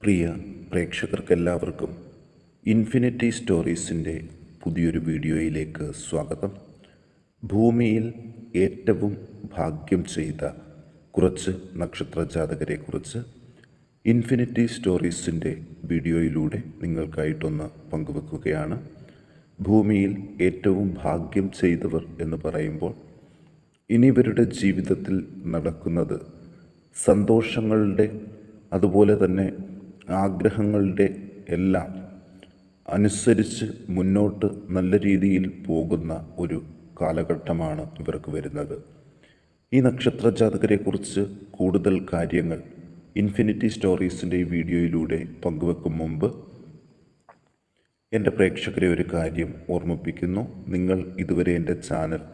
പ്രിയ പ്രേക്ഷകർക്കെല്ലാവർക്കും infinity സ്റ്റോറീസിൻ്റെ പുതിയൊരു വീഡിയോയിലേക്ക് സ്വാഗതം. ഭൂമിയിൽ ഏറ്റവും ഭാഗ്യം ചെയ്ത കുറച്ച് നക്ഷത്രജാതകരെക്കുറിച്ച് ഇൻഫിനിറ്റി സ്റ്റോറീസിൻ്റെ വീഡിയോയിലൂടെ നിങ്ങൾക്കായിട്ടൊന്ന് പങ്കുവെക്കുകയാണ്. ഭൂമിയിൽ ഏറ്റവും ഭാഗ്യം ചെയ്തവർ എന്ന് പറയുമ്പോൾ ഇനി ഇവരുടെ ജീവിതത്തിൽ നടക്കുന്നത് സന്തോഷങ്ങളുടെ അതുപോലെ തന്നെ ആഗ്രഹങ്ങളുടെ എല്ലാം അനുസരിച്ച് മുന്നോട്ട് നല്ല രീതിയിൽ പോകുന്ന ഒരു കാലഘട്ടമാണ് ഇവർക്ക് വരുന്നത്. ഈ നക്ഷത്രജാതകരെക്കുറിച്ച് കൂടുതൽ കാര്യങ്ങൾ ഇൻഫിനിറ്റി സ്റ്റോറീസിൻ്റെ ഈ വീഡിയോയിലൂടെ പങ്കുവെക്കും മുമ്പ് എൻ്റെ പ്രേക്ഷകരെ ഒരു കാര്യം ഓർമ്മിപ്പിക്കുന്നു. നിങ്ങൾ ഇതുവരെ എൻ്റെ ചാനൽ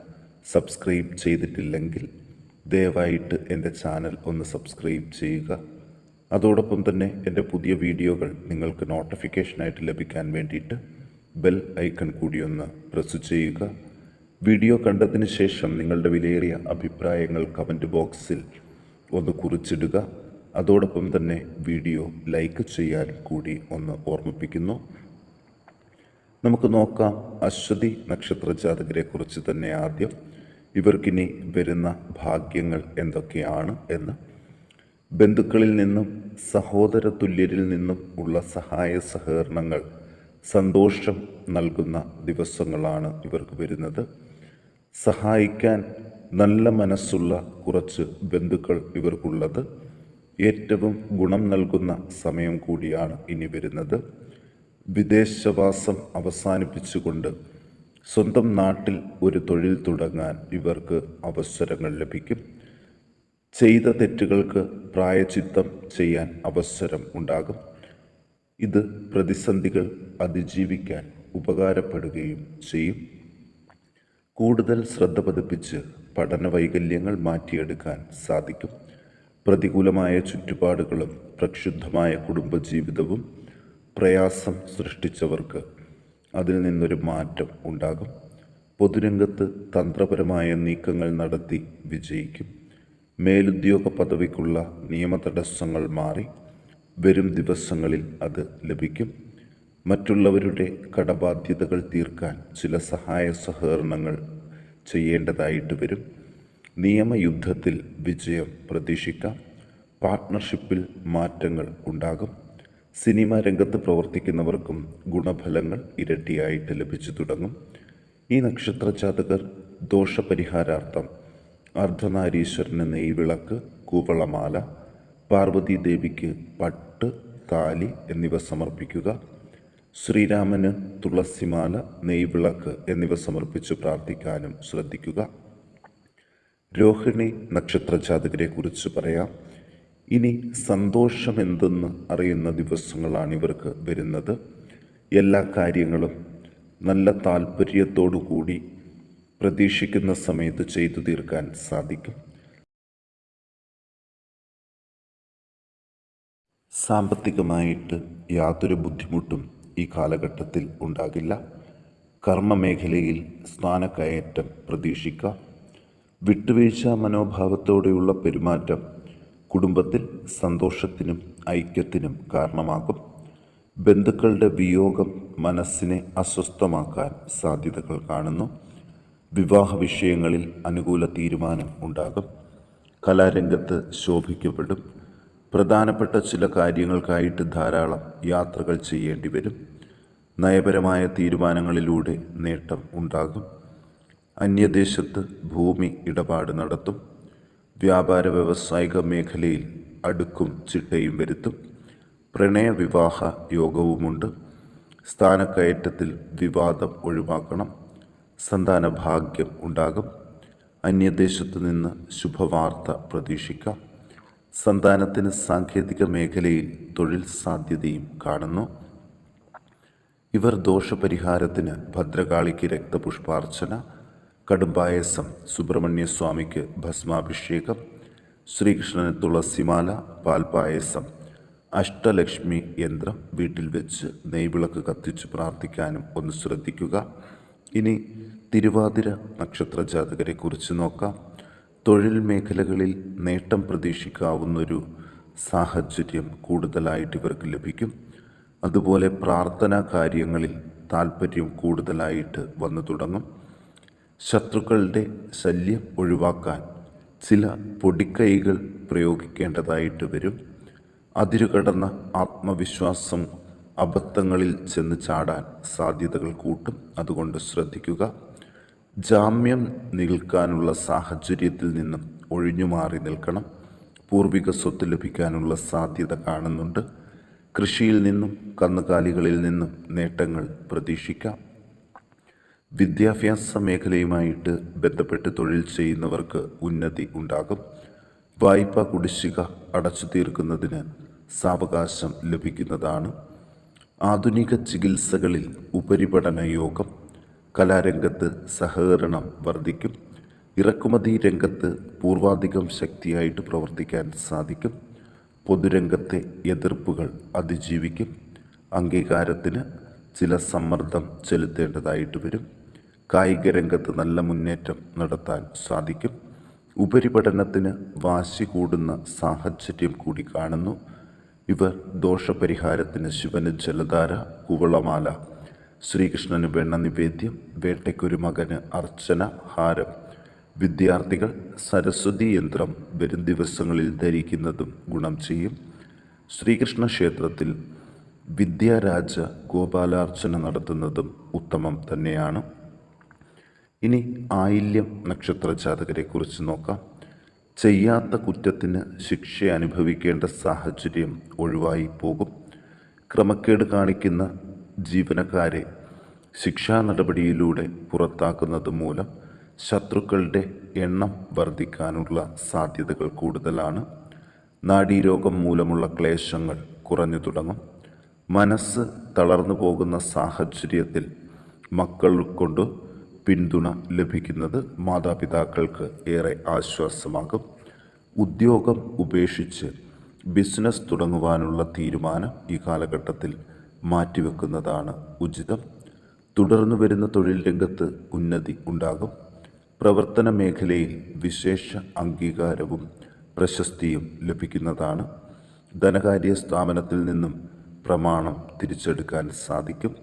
സബ്സ്ക്രൈബ് ചെയ്തിട്ടില്ലെങ്കിൽ ദയവായിട്ട് എൻ്റെ ചാനൽ ഒന്ന് സബ്സ്ക്രൈബ് ചെയ്യുക. അതോടൊപ്പം തന്നെ എൻ്റെ പുതിയ വീഡിയോകൾ നിങ്ങൾക്ക് നോട്ടിഫിക്കേഷനായിട്ട് ലഭിക്കാൻ വേണ്ടിയിട്ട് ബെൽ ഐക്കൺ കൂടി ഒന്ന് പ്രസ് ചെയ്യുക. വീഡിയോ കണ്ടതിന് ശേഷം നിങ്ങളുടെ വിലയേറിയ അഭിപ്രായങ്ങൾ കമൻറ്റ് ബോക്സിൽ ഒന്ന് കുറിച്ചിടുക. അതോടൊപ്പം തന്നെ വീഡിയോ ലൈക്ക് ചെയ്യാൻ കൂടി ഒന്ന് ഓർമ്മിപ്പിക്കുന്നു. നമുക്ക് നോക്കാം അശ്വതി നക്ഷത്രജാതകരെക്കുറിച്ച് തന്നെ ആദ്യം. ഇവർക്കിനി വരുന്ന ഭാഗ്യങ്ങൾ എന്തൊക്കെയാണ് എന്ന്. ബന്ധുക്കളിൽ നിന്നും സഹോദര തുല്യരിൽ നിന്നും ഉള്ള സഹായ സഹകരണങ്ങൾ സന്തോഷം നൽകുന്ന ദിവസങ്ങളാണ് ഇവർക്ക് വരുന്നത്. സഹായിക്കാൻ നല്ല മനസ്സുള്ള കുറച്ച് ബന്ധുക്കൾ ഇവർക്കുള്ളത് ഏറ്റവും ഗുണം നൽകുന്ന സമയം കൂടിയാണ് ഇനി വരുന്നത്. വിദേശവാസം അവസാനിപ്പിച്ചുകൊണ്ട് സ്വന്തം നാട്ടിൽ ഒരു തൊഴിൽ തുടങ്ങാൻ ഇവർക്ക് അവസരങ്ങൾ ലഭിക്കും. ചെയ്ത തെറ്റുകൾക്ക് പ്രായശ്ചിത്തം ചെയ്യാൻ അവസരം ഉണ്ടാകും. ഇത് പ്രതിസന്ധികൾ അതിജീവിക്കാൻ ഉപകാരപ്പെടുകയും ചെയ്യും. കൂടുതൽ ശ്രദ്ധ പതിപ്പിച്ച് പഠന വൈകല്യങ്ങൾ മാറ്റിയെടുക്കാൻ സാധിക്കും. പ്രതികൂലമായ ചുറ്റുപാടുകളും പ്രക്ഷുബ്ധമായ കുടുംബജീവിതവും പ്രയാസം സൃഷ്ടിച്ചവർക്ക് അതിൽ നിന്നൊരു മാറ്റം ഉണ്ടാകും. പൊതുരംഗത്ത് തന്ത്രപരമായ നീക്കങ്ങൾ നടത്തി വിജയിക്കും. മേലുദ്യോഗ പദവിക്കുള്ള നിയമതടസ്സങ്ങൾ മാറി വരും ദിവസങ്ങളിൽ അത് ലഭിക്കും. മറ്റുള്ളവരുടെ കടബാധ്യതകൾ തീർക്കാൻ ചില സഹായ സഹകരണങ്ങൾ ചെയ്യേണ്ടതായിട്ട് വരും. നിയമയുദ്ധത്തിൽ വിജയം പ്രതീക്ഷിക്കാം. പാർട്ട്ണർഷിപ്പിൽ മാറ്റങ്ങൾ ഉണ്ടാകും. സിനിമാ രംഗത്ത് പ്രവർത്തിക്കുന്നവർക്കും ഗുണഫലങ്ങൾ ഇരട്ടിയായിട്ട് ലഭിച്ചു തുടങ്ങും. ഈ നക്ഷത്രജാതകർ ദോഷപരിഹാരാർത്ഥം അർദ്ധനാരീശ്വരന് നെയ്വിളക്ക്, കൂവളമാല, പാർവതി ദേവിക്ക് പട്ട്, താലി എന്നിവ സമർപ്പിക്കുക. ശ്രീരാമന് തുളസിമാല, നെയ്വിളക്ക് എന്നിവ സമർപ്പിച്ച് പ്രാർത്ഥിക്കാനും ശ്രദ്ധിക്കുക. രോഹിണി നക്ഷത്രജാതകരെക്കുറിച്ച് പറയാം. ഇനി സന്തോഷമെന്തെന്ന് അറിയുന്ന ദിവസങ്ങളാണ് ഇവർക്ക് വരുന്നത്. എല്ലാ കാര്യങ്ങളും നല്ല താല്പര്യത്തോടു കൂടി പ്രതീക്ഷിക്കുന്ന സമയത്ത് ചെയ്തു തീർക്കാൻ സാധിക്കും. സാമ്പത്തികമായിട്ട് യാതൊരു ബുദ്ധിമുട്ടും ഈ കാലഘട്ടത്തിൽ ഉണ്ടാകില്ല. കർമ്മമേഖലയിൽ സ്ഥാനക്കയറ്റം പ്രതീക്ഷിക്കാം. വിട്ടുവീഴ്ച മനോഭാവത്തോടെയുള്ള പെരുമാറ്റം കുടുംബത്തിൽ സന്തോഷത്തിനും ഐക്യത്തിനും കാരണമാകും. ബന്ധുക്കളുടെ വിയോഗം മനസ്സിനെ അസ്വസ്ഥമാക്കാൻ സാധ്യതകൾ കാണുന്നു. വിവാഹ വിഷയങ്ങളിൽ അനുകൂല തീരുമാനം ഉണ്ടാകും. കലാരംഗത്ത് ശോഭിക്കപ്പെടും. പ്രധാനപ്പെട്ട ചില കാര്യങ്ങൾക്കായിട്ട് ധാരാളം യാത്രകൾ ചെയ്യേണ്ടി വരും. നയപരമായ തീരുമാനങ്ങളിലൂടെ നേട്ടം ഉണ്ടാകും. അന്യദേശത്ത് ഭൂമി ഇടപാട് നടത്തും. വ്യാപാര വ്യവസായിക മേഖലയിൽ അടുക്കും ചിട്ടയും വരുത്തും. പ്രണയവിവാഹ യോഗവുമുണ്ട്. സ്ഥാനക്കയറ്റത്തിൽ വിവാദം ഒഴിവാക്കണം. സന്താന ഭാഗ്യം ഉണ്ടാകും. അന്യദേശത്തു നിന്ന് ശുഭവാർത്ത പ്രതീക്ഷിക്കാം. സന്താനത്തിന് സാങ്കേതിക മേഖലയിൽ തൊഴിൽ സാധ്യതയും കാണുന്നു. ഇവർ ദോഷപരിഹാരത്തിന് ഭദ്രകാളിക്ക് രക്തപുഷ്പാർച്ചന, കടുംപായസം, സുബ്രഹ്മണ്യസ്വാമിക്ക് ഭസ്മാഭിഷേകം, ശ്രീകൃഷ്ണന് തുളസിമാല, പാൽപായസം, അഷ്ടലക്ഷ്മി യന്ത്രം വീട്ടിൽ വെച്ച് നെയ്വിളക്ക് കത്തിച്ച് പ്രാർത്ഥിക്കാനും ഒന്ന് ശ്രദ്ധിക്കുക. ഇനി തിരുവാതിര നക്ഷത്രജാതകരെക്കുറിച്ച് നോക്കാം. തൊഴിൽ മേഖലകളിൽ നേട്ടം പ്രതീക്ഷിക്കാവുന്നൊരു സാഹചര്യം കൂടുതലായിട്ട് ഇവർക്ക് ലഭിക്കും. അതുപോലെ പ്രാർത്ഥനാ കാര്യങ്ങളിൽ താല്പര്യം കൂടുതലായിട്ട് വന്നു തുടങ്ങും. ശത്രുക്കളുടെ ശല്യം ഒഴിവാക്കാൻ ചില പൊടിക്കൈകൾ പ്രയോഗിക്കേണ്ടതായിട്ട് വരും. അതിരുകടന്ന ആത്മവിശ്വാസം അബദ്ധങ്ങളിൽ ചെന്ന് ചാടാൻ സാധ്യതകൾ കൂട്ടും. അതുകൊണ്ട് ശ്രദ്ധിക്കുക. ജാമ്യം നിൽക്കാനുള്ള സാഹചര്യത്തിൽ നിന്നും ഒഴിഞ്ഞു മാറി നിൽക്കണം. പൂർവിക സ്വത്ത് ലഭിക്കാനുള്ള സാധ്യത കാണുന്നുണ്ട്. കൃഷിയിൽ നിന്നും കന്നുകാലികളിൽ നിന്നും നേട്ടങ്ങൾ പ്രതീക്ഷിക്കാം. വിദ്യാഭ്യാസ മേഖലയുമായിട്ട് ബന്ധപ്പെട്ട് തൊഴിൽ ചെയ്യുന്നവർക്ക് ഉന്നതി ഉണ്ടാകും. വായ്പ കുടിശ്ശിക അടച്ചു തീർക്കുന്നതിന് സാവകാശം ലഭിക്കുന്നതാണ്. ആധുനിക ചികിത്സകളിൽ ഉപരിപഠന യോഗം. കലാരംഗത്ത് സഹകരണം വർദ്ധിക്കും. ഇറക്കുമതി രംഗത്ത് പൂർവാധികം ശക്തിയായിട്ട് പ്രവർത്തിക്കാൻ സാധിക്കും. പൊതുരംഗത്തെ എതിർപ്പുകൾ അതിജീവിക്കും. അംഗീകാരത്തിന് ചില സമ്മർദ്ദം ചെലുത്തേണ്ടതായിട്ട് വരും. കായിക രംഗത്ത് നല്ല മുന്നേറ്റം നടത്താൻ സാധിക്കും. ഉപരിപഠനത്തിന് വാശി കൂടുന്ന സാഹചര്യം കൂടി കാണുന്നു. ഇവർ ദോഷപരിഹാരത്തിന് ശിവന് ജലധാര, കുവളമാല, ശ്രീകൃഷ്ണന് വെണ്ണ നിവേദ്യം, വേട്ടയ്ക്കൊരു മകന് അർച്ചന, ഹാരം. വിദ്യാർത്ഥികൾ സരസ്വതി യന്ത്രം വരും ദിവസങ്ങളിൽ ധരിക്കുന്നതും ഗുണം ചെയ്യും. ശ്രീകൃഷ്ണ ക്ഷേത്രത്തിൽ വിദ്യാരാജ ഗോപാലാർച്ചന നടത്തുന്നതും ഉത്തമം തന്നെയാണ്. ഇനി ആയില്യം നക്ഷത്ര ജാതകരെ കുറിച്ച് നോക്കാം. ചെയ്യാത്ത കുറ്റത്തിന് ശിക്ഷ അനുഭവിക്കേണ്ട സാഹചര്യം ഒഴിവായി പോകും. ക്രമക്കേട് കാണിക്കുന്ന ജീവനക്കാരെ ശിക്ഷാ നടപടിയിലൂടെ പുറത്താക്കുന്നത് മൂലം ശത്രുക്കളുടെ എണ്ണം വർദ്ധിക്കാനുള്ള സാധ്യതകൾ കൂടുതലാണ്. നാഡീരോഗം മൂലമുള്ള ക്ലേശങ്ങൾ കുറഞ്ഞു തുടങ്ങും. മനസ്സ് തളർന്നു പോകുന്ന സാഹചര്യത്തിൽ മക്കൾ കൊണ്ട് പിന്തുണ ലഭിക്കുന്നത് മാതാപിതാക്കൾക്ക് ഏറെ ആശ്വാസമാകും. ഉദ്യോഗം ഉപേക്ഷിച്ച് ബിസിനസ് തുടങ്ങുവാനുള്ള തീരുമാനം ഈ കാലഘട്ടത്തിൽ മാറ്റിവെക്കുന്നതാണ് ഉചിതം. തുടർന്നു വരുന്ന തൊഴിൽ രംഗത്ത് ഉന്നതി ഉണ്ടാകും. പ്രവർത്തന മേഖലയിൽ വിശേഷ അംഗീകാരവും പ്രശസ്തിയും ലഭിക്കുന്നതാണ്. ധനകാര്യ സ്ഥാപനത്തിൽ നിന്നും പ്രമാണം തിരിച്ചെടുക്കാൻ സാധിക്കും.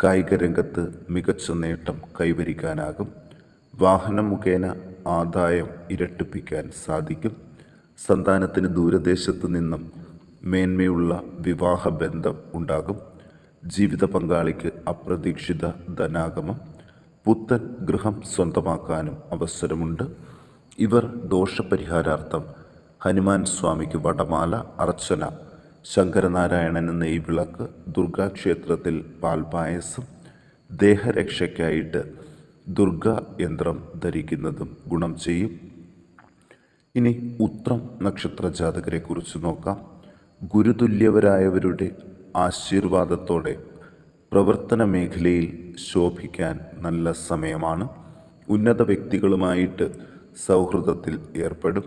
കായിക രംഗത്ത് മികച്ച നേട്ടം കൈവരിക്കാനാകും. വാഹനം മുഖേന ആദായം ഇരട്ടിപ്പിക്കാൻ സാധിക്കും. സന്താനത്തിന് ദൂരദേശത്തു നിന്നും മേന്മയുള്ള വിവാഹബന്ധം ഉണ്ടാകും. ജീവിത പങ്കാളിക്ക് അപ്രതീക്ഷിത ധനാഗമം. പുത്തൻ ഗൃഹം സ്വന്തമാക്കാനും അവസരമുണ്ട്. ഇവർ ദോഷപരിഹാരാർത്ഥം ഹനുമാൻ സ്വാമിക്ക് വടമാല, അർച്ചന, ശങ്കരനാരായണന് നെയ്വിളക്ക്, ദുർഗാക്ഷേത്രത്തിൽ പാൽപായസം, ദേഹരക്ഷയ്ക്കായിട്ട് ദുർഗാ യന്ത്രം ധരിക്കുന്നതും ഗുണം ചെയ്യും. ഇനി ഉത്രം നക്ഷത്ര ജാതകരെ കുറിച്ച് നോക്കാം. ഗുരുതുല്യവരായവരുടെ ആശീർവാദത്തോടെ പ്രവർത്തന മേഖലയിൽ ശോഭിക്കാൻ നല്ല സമയമാണ്. ഉന്നത വ്യക്തികളുമായിട്ട് സൗഹൃദത്തിൽ ഏർപ്പെടും.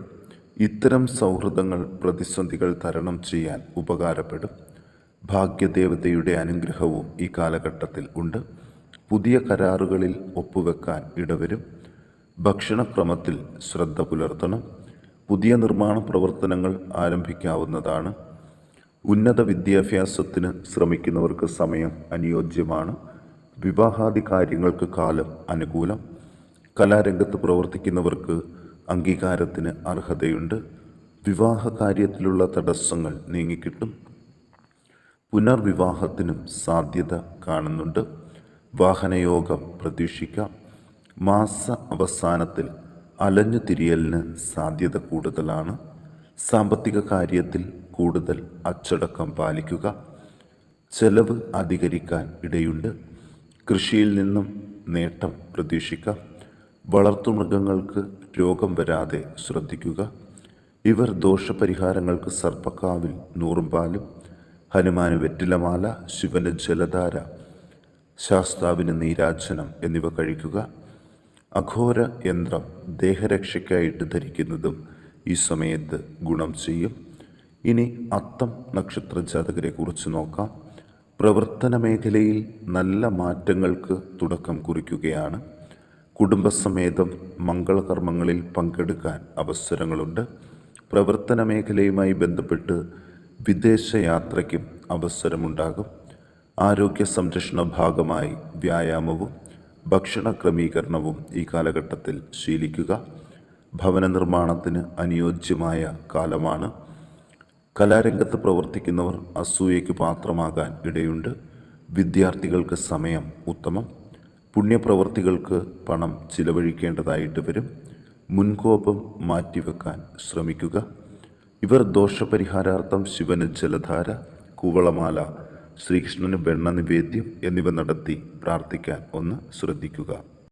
ഇത്തരം സൗഹൃദങ്ങൾ പ്രതിസന്ധികൾ തരണം ചെയ്യാൻ ഉപകാരപ്പെടും. ഭാഗ്യദേവതയുടെ അനുഗ്രഹവും ഈ കാലഘട്ടത്തിൽ ഉണ്ട്. പുതിയ കരാറുകളിൽ ഒപ്പുവെക്കാൻ ഇടവരും. ഭക്ഷണക്രമത്തിൽ ശ്രദ്ധ പുലർത്തണം. പുതിയ നിർമ്മാണ പ്രവർത്തനങ്ങൾ ആരംഭിക്കാവുന്നതാണ്. ഉന്നത വിദ്യാഭ്യാസത്തിന് ശ്രമിക്കുന്നവർക്ക് സമയം അനുയോജ്യമാണ്. വിവാഹാദി കാര്യങ്ങൾക്ക് കാലം അനുകൂലം. കലാരംഗത്ത് പ്രവർത്തിക്കുന്നവർക്ക് അംഗീകാരത്തിന് അർഹതയുണ്ട്. വിവാഹ കാര്യത്തിലുള്ള തടസ്സങ്ങൾ നീങ്ങിക്കിട്ടും. പുനർവിവാഹത്തിനും സാധ്യത കാണുന്നുണ്ട്. വാഹനയോഗം പ്രതീക്ഷിക്കാം. മാസ അവസാനത്തിൽ അലഞ്ഞു തിരിയലിന് സാധ്യത കൂടുതലാണ്. സാമ്പത്തിക കാര്യത്തിൽ കൂടുതൽ അച്ചടക്കം പാലിക്കുക. ചെലവ് അധികരിക്കാൻ ഇടയുണ്ട്. കൃഷിയിൽ നിന്നും നേട്ടം പ്രതീക്ഷിക്കാം. വളർത്തുമൃഗങ്ങൾക്ക് രോഗം വരാതെ ശ്രദ്ധിക്കുക. ഇവർ ദോഷപരിഹാരങ്ങൾക്ക് സർപ്പക്കാവിൽ നൂറുംപാലും, ഹനുമാന് വെറ്റിലമാല, ശിവന് ജലധാര, ശാസ്താവിന് നീരാജനം എന്നിവ കഴിക്കുക. അഘോര യന്ത്രം ദേഹരക്ഷയ്ക്കായിട്ട് ധരിക്കുന്നതും ഈ സമയത്ത് ഗുണം ചെയ്യും. ഇനി അത്തം നക്ഷത്ര ജാതകരെ കുറിച്ച് നോക്കാം. പ്രവർത്തന മേഖലയിൽ നല്ല മാറ്റങ്ങൾക്ക് തുടക്കം കുറിക്കുകയാണ്. കുടുംബസമേതം മംഗളകർമ്മങ്ങളിൽ പങ്കെടുക്കാൻ അവസരങ്ങളുണ്ട്. പ്രവർത്തന മേഖലയുമായി ബന്ധപ്പെട്ട് വിദേശയാത്രയ്ക്കും അവസരമുണ്ടാകും. ആരോഗ്യ സംരക്ഷണ ഭാഗമായി വ്യായാമവും ഭക്ഷണ ക്രമീകരണവും ഈ കാലഘട്ടത്തിൽ ശീലിക്കുക. ഭവന നിർമ്മാണത്തിന് അനുയോജ്യമായ കാലമാണ്. കലാരംഗത്ത് പ്രവർത്തിക്കുന്നവർ അസൂയയ്ക്ക് പാത്രമാകാൻ ഇടയുണ്ട്. വിദ്യാർത്ഥികൾക്ക് സമയം ഉത്തമം. പുണ്യപ്രവർത്തികൾക്ക് പണം ചിലവഴിക്കേണ്ടതായിട്ട് വരും. മുൻകോപം മാറ്റിവെക്കാൻ ശ്രമിക്കുക. ഇവർ ദോഷപരിഹാരാർത്ഥം ശിവന് ജലധാര, കൂവളമാല, ശ്രീകൃഷ്ണന് വെണ്ണ നിവേദ്യം എന്നിവ നടത്തി പ്രാർത്ഥിക്കാൻ ഒന്ന് ശ്രദ്ധിക്കുക.